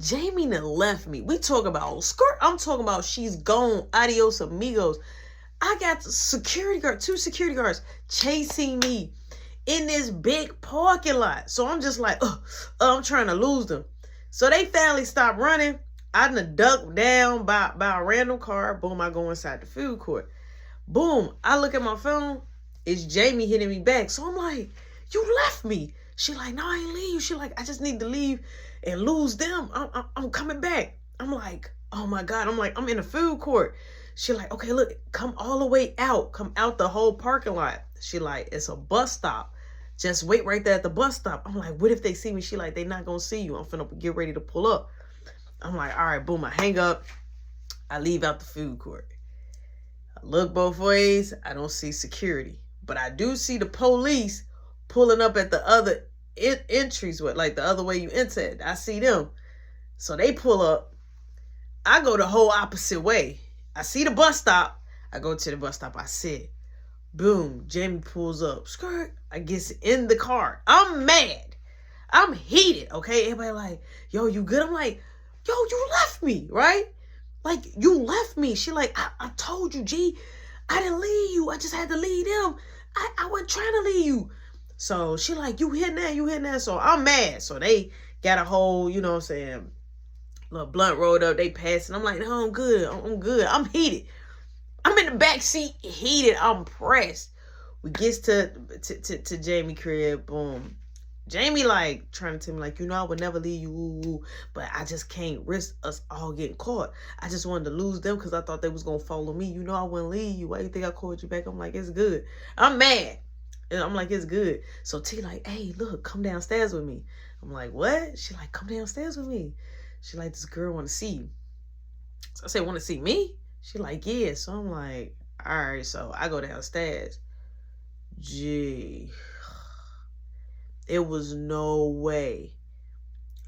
Jamie done left me. We talk about skirt. I'm talking about she's gone. Adios amigos. I got the security guard, 2 security guards chasing me in this big parking lot. So I'm just like, I'm trying to lose them. So they finally stopped running. I done ducked down by a random car. Boom, I go inside the food court. Boom, I look at my phone. It's Jamie hitting me back. So I'm like, you left me. She like, no, I ain't leave you. She like, I just need to leave and lose them. I'm coming back. I'm like, oh my God. I'm like, I'm in the food court. She like, okay, look, come all the way out. Come out the whole parking lot. She like, it's a bus stop. Just wait right there at the bus stop. I'm like, what if they see me? She like, they not gonna see you. I'm finna get ready to pull up. I'm like, all right, boom, I hang up. I leave out the food court. I look both ways. I don't see security. But I do see the police pulling up at the other entries, like the other way you entered. I see them. So they pull up. I go the whole opposite way. I see the bus stop. I go to the bus stop. I sit. Boom. Jamie pulls up. Skirt. I get in the car. I'm mad. I'm heated. Okay. Everybody like, yo, you good? I'm like, yo, you left me, right? Like, you left me. She like, I told you, G. I didn't leave you. I just had to leave them. I wasn't trying to leave you. So she like, you hitting that. So I'm mad. So they got a whole, you know what I'm saying, little blunt rolled up. They passing. I'm like, no, I'm good. I'm good. I'm heated. I'm in the back seat, heated. I'm pressed. We gets to Jamie crib. Boom. Jamie like trying to tell me like, you know, I would never leave you, but I just can't risk us all getting caught. I just wanted to lose them because I thought they was gonna follow me. You know, I wouldn't leave you. Why do you think I called you back? I'm like, it's good. I'm mad. And I'm like, it's good. So T like, hey, look, come downstairs with me. I'm like, what? She like, come downstairs with me. She like, this girl want to see you. So I said, want to see me? She like, yeah. So I'm like, all right. So I go downstairs. Gee, it was no way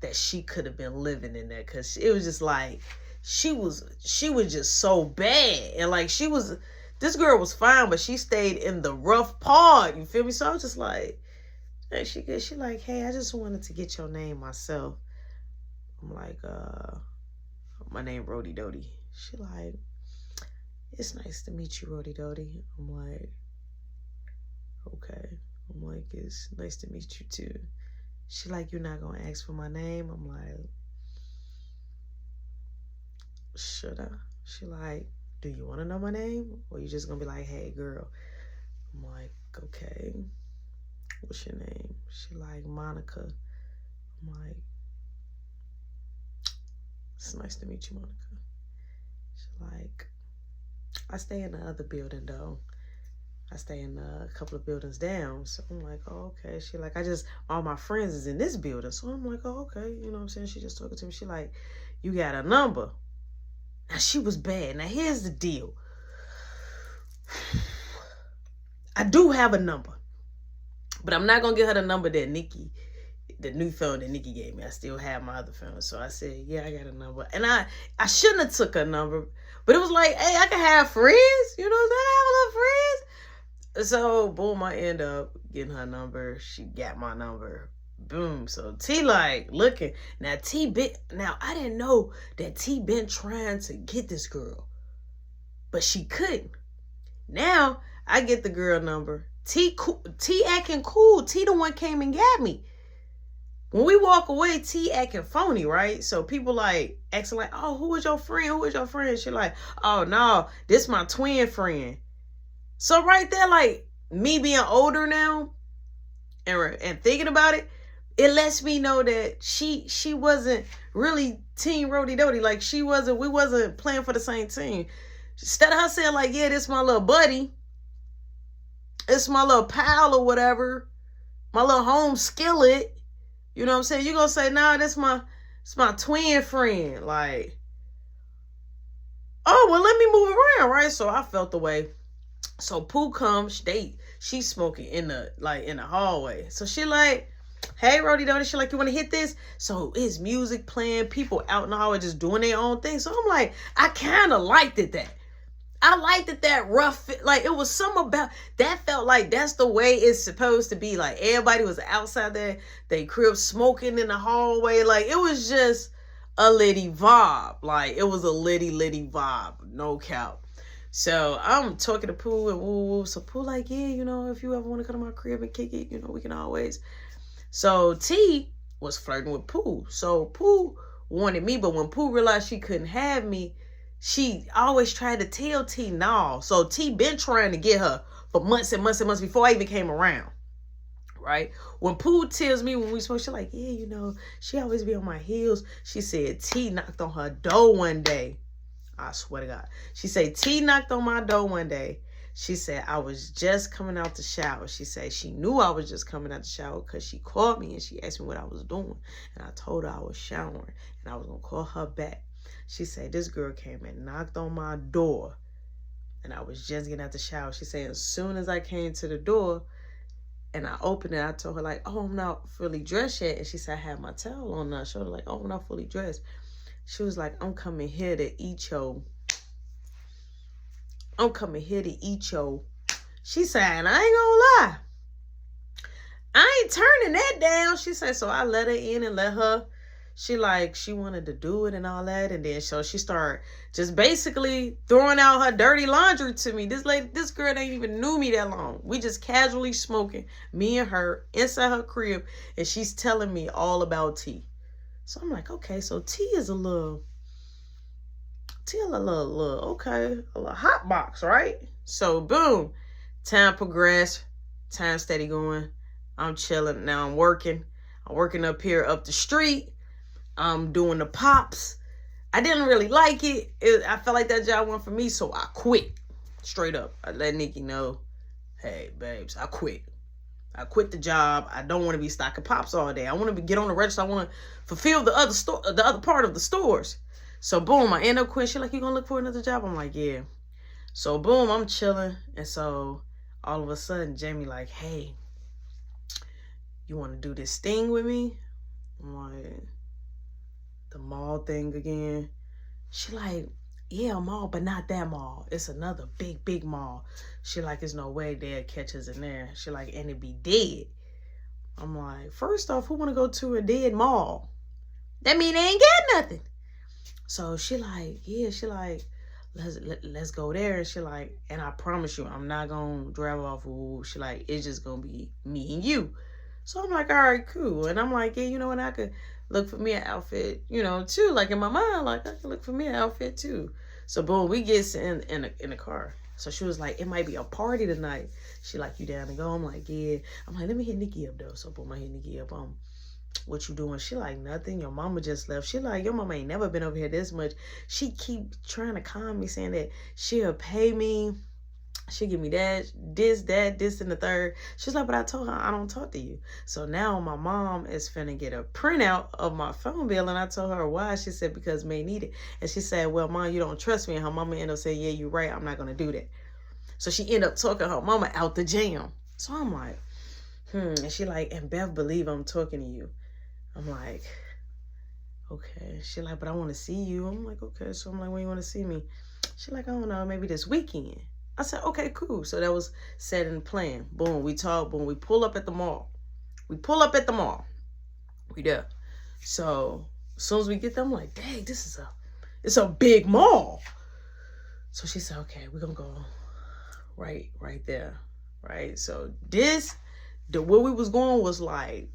that she could have been living in there, because it was just like, she was just so bad. And like, this girl was fine, but she stayed in the rough part. You feel me? So I was just like, hey, she like, hey, I just wanted to get your name myself. I'm like, my name Rody Doty. She like, it's nice to meet you, Rody Doty. I'm like, okay. I'm like, it's nice to meet you too. She like, you're not gonna ask for my name? I'm like, should I? She like, do you want to know my name? Or you just gonna be like, hey girl? I'm like, okay. What's your name? She like, Monica. I'm like, it's nice to meet you, Monica. She like, I stay in the other building though. I stay in a couple of buildings down. So I'm like, oh, okay. She like, all my friends is in this building. So I'm like, oh, okay. You know what I'm saying? She just talking to me. She like, you got a number. Now she was bad. Now here's the deal. I do have a number, but I'm not going to give her the number that the new phone that Nikki gave me. I still have my other phone. So I said, yeah, I got a number. And I shouldn't have took her number, but it was like, hey, I can have friends. You know what I'm saying? I have a little friends. So, boom, I end up getting her number. She got my number. Boom. So, T like looking. Now, I didn't know that T been trying to get this girl, but she couldn't. Now, I get the girl number. T acting cool. T the one came and got me. When we walk away, T acting phony, right? So, people like asking like, oh, who is your friend? Who is your friend? She like, oh, no, this my twin friend. So right there, like, me being older now and thinking about it, it lets me know that she wasn't really Team Rody Doty. Like, we wasn't playing for the same team. Instead of her saying like, yeah, this my little buddy, it's my little pal or whatever, my little home skillet, you know what I'm saying? You're going to say, nah, it's my twin friend. Like, oh, well, let me move around, right? So I felt the way. So Pooh comes, she's smoking in the hallway. So she like, hey, Rody Doty, she like, you want to hit this? So it's music playing, people out in the hallway just doing their own thing. So I'm like, I kind of liked it that. I liked it that rough, like it was something about, that felt like that's the way it's supposed to be. Like everybody was outside there, they crib smoking in the hallway. Like it was just a litty vibe. Like, it was a litty vibe. No cap. So I'm talking to Pooh and woo woo. So Pooh like, yeah, you know, if you ever want to come to my crib and kick it, you know, we can always. So T was flirting with Pooh. So Pooh wanted me, but when Pooh realized she couldn't have me, she always tried to tell T no. So T been trying to get her for months and months and months before I even came around. Right? When Pooh tells me when we spoke, she's like, yeah, you know, she always be on my heels. She said T knocked on her door one day. I swear to God. She said T knocked on my door one day. She said I was just coming out the shower. She said she knew I was just coming out the shower because she called me and she asked me what I was doing. And I told her I was showering and I was going to call her back. She said this girl came and knocked on my door and I was just getting out the shower. She said as soon as I came to the door and I opened it, I told her like, oh, I'm not fully dressed yet. And she said I had my towel on. And I showed her like, oh, I'm not fully dressed. She was like, I'm coming here to eat your. She said, and I ain't gonna lie, I ain't turning that down. She said, so I let her in and let her. She wanted to do it and all that. And then so she started just basically throwing out her dirty laundry to me. This girl ain't even knew me that long. We just casually smoking, me and her, inside her crib. And she's telling me all about T. So I'm like, okay, so T is a little okay, a little hot box, right? So boom, time progressed, time steady going. I'm chilling. Now I'm working up here up the street. I'm doing the pops. I didn't really like it. I felt like that job wasn't for me, so I quit. Straight up. I let Nikki know, hey, babes, I quit. I quit the job. I don't want to be stocking pops all day. I want to get on the register. I want to fulfill the other part of the stores. So boom, I end up quitting. She's like, you gonna look for another job? I'm like, yeah. So boom, I'm chilling. And so all of a sudden, Jamie like, hey, you want to do this thing with me? I'm like, the mall thing again? She like, yeah, mall, but not that mall. It's another big mall. She like, there's no way they'll catch us in there. She like, and it be dead. I'm like, first off, who want to go to a dead mall? That mean they ain't got nothing. So she like, yeah, she like, let's go there. And she like, and I promise you, I'm not gonna drive off. Ooh. She like, it's just gonna be me and you. So I'm like, all right, cool. And I'm like, yeah, you know what? I could look for me an outfit, you know, too. Like in my mind, like I could look for me an outfit too. So boom, we get in the car. So she was like, it might be a party tonight. She like, you down to go? I'm like, yeah. I'm like, let me hit Nikki up though. So boom, I hit Nikki up. What you doing? She like, nothing. Your mama just left. She like, your mama ain't never been over here this much. She keep trying to calm me, saying that she'll pay me. She'll give me that, this, and the third. She's like, but I told her I don't talk to you. So now my mom is finna get a printout of my phone bill. And I told her why. She said, because May need it. And she said, well, Mom, you don't trust me. And her mama ended up saying, yeah, you're right. I'm not going to do that. So she ended up talking her mama out the jam. So I'm like, And she like, and Beth believe I'm talking to you. I'm like, okay. She like, but I want to see you. I'm like, okay. So I'm like, when you want to see me? She like, I don't know, maybe this weekend. I said, okay, cool. So that was set in plan. Boom, we talk. Boom, we pull up at the mall. We there. So as soon as we get there, I'm like, dang, it's a big mall. So she said, okay, we're gonna go right there, right? So where we was going was like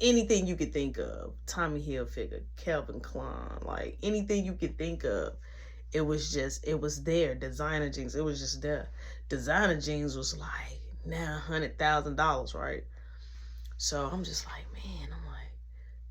anything you could think of. Tommy Hilfiger, Calvin Klein, like anything you could think of. It was there. Designer jeans, it was just there. Designer jeans was like $900,000, right? So I'm just like, man, I'm like,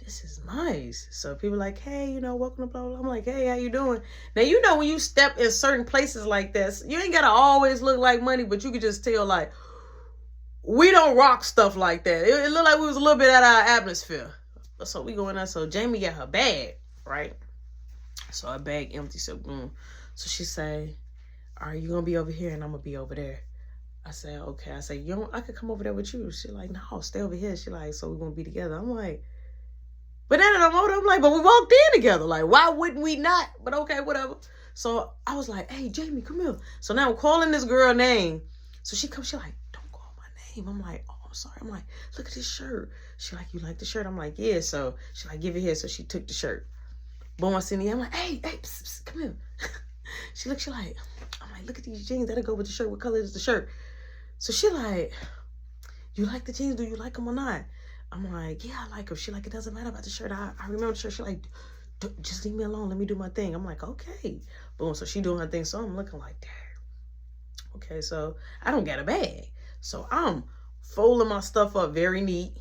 this is nice. So people like, hey, you know, welcome to blah, blah. I'm like, hey, how you doing? Now, you know, when you step in certain places like this, you ain't got to always look like money, but you could just tell, like, we don't rock stuff like that. It looked like we was a little bit out of our atmosphere. So we going there. So Jamie got her bag, right? So her bag empty. So boom. So she say, all right, you going to be over here and I'm going to be over there. I said, okay. I said, I could come over there with you. She like, no, stay over here. She like, so we're going to be together. I'm like, but then I'm like, but we walked in together. Like, why wouldn't we not? But okay, whatever. So I was like, hey, Jamie, come here. So now I'm calling this girl name. So she comes, she like, don't call my name. I'm like, oh, I'm sorry. I'm like, look at this shirt. She like, you like the shirt? I'm like, yeah. So she like, give it here. So she took the shirt. Boom, I seen the, I'm like, hey, psst, psst, come here. She like, I'm like, look at these jeans. That'll go with the shirt. What color is the shirt? So she like, you like the jeans? Do you like them or not? I'm like, yeah, I like them. She like, it doesn't matter about the shirt. I remember the shirt. She like, just leave me alone. Let me do my thing. I'm like, okay. Boom. So she doing her thing. So I'm looking like, damn. Okay. So I don't got a bag. So I'm folding my stuff up very neat.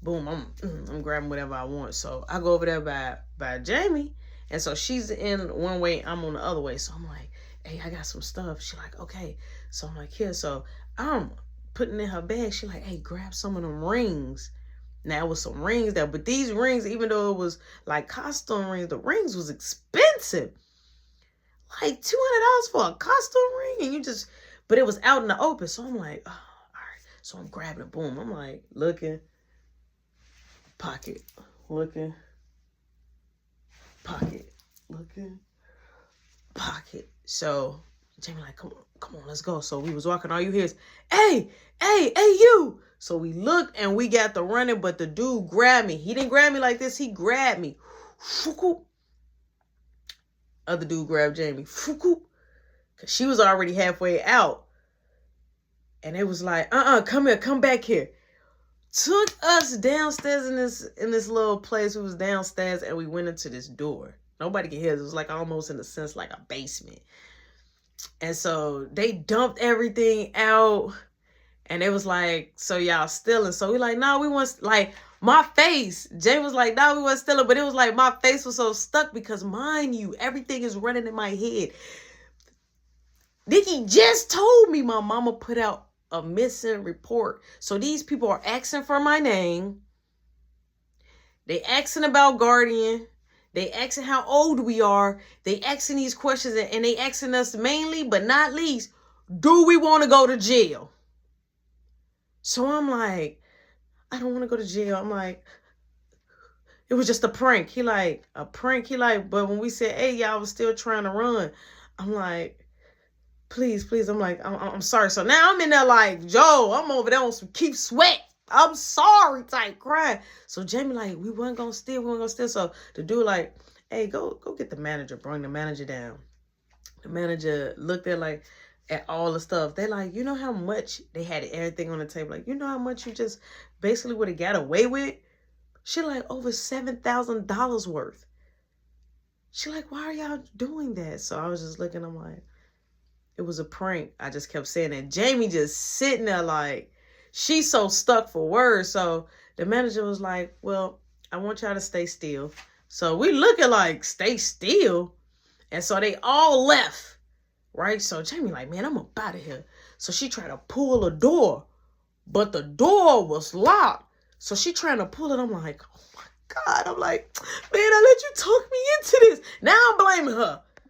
Boom. I'm grabbing whatever I want. So I go over there by Jamie. And so she's in one way. I'm on the other way. So I'm like, hey, I got some stuff. She like, okay. So I'm like, here. So I'm putting in her bag. She like, hey, grab some of them rings. Now, it was some rings there, but these rings, even though it was like costume rings, the rings was expensive. Like $200 for a costume ring, and you just, but it was out in the open. So I'm like, oh, all right. So I'm grabbing it, boom. I'm like, looking, pocket, looking, pocket, looking, pocket. So Jamie like, come on, let's go. So we was walking, all you hear is, hey, you. So we looked and we got the running, but the dude grabbed me. He didn't grab me like this. He grabbed me. Other dude grabbed Jamie. Because she was already halfway out. And it was like, come here, come back here. Took us downstairs in this little place. It was downstairs and we went into this door. Nobody can hear us. It was like almost in a sense like a basement. And so they dumped everything out. And it was like, so y'all stealing. So we like, no, we want, like, my face. Jay was like, no, we weren't stealing. But it was like, my face was so stuck because, mind you, everything is running in my head. Nikki just told me my mama put out a missing report. So these people are asking for my name. They asking about Guardian. They asking how old we are. They asking these questions. And they asking us mainly, but not least, do we want to go to jail? So I'm like, I don't want to go to jail. I'm like, it was just a prank. He like, a prank? He like, but when we said, hey, y'all was still trying to run. I'm like, please. I'm like, I'm sorry. So now I'm in there like, Joe, I'm over there on some keep sweat. I'm sorry type crying. So Jamie like, we weren't going to steal. So the dude like, hey, go get the manager. Bring the manager down. The manager looked at all the stuff. They like, you know how much they had everything on the table. Like, you know how much you just basically would have got away with? She like over $7,000 worth. She like, why are y'all doing that? So I was just looking, I'm like, it was a prank. I just kept saying that. Jamie just sitting there like, she's so stuck for words. So the manager was like, well, I want y'all to stay still. So we looking like, stay still. And so they all left. Right? So Jamie like, man, I'm up out of here. So she tried to pull a door, but the door was locked. So she trying to pull it. I'm like, oh my God. I'm like, man, I let you talk me into this. Now I'm blaming her.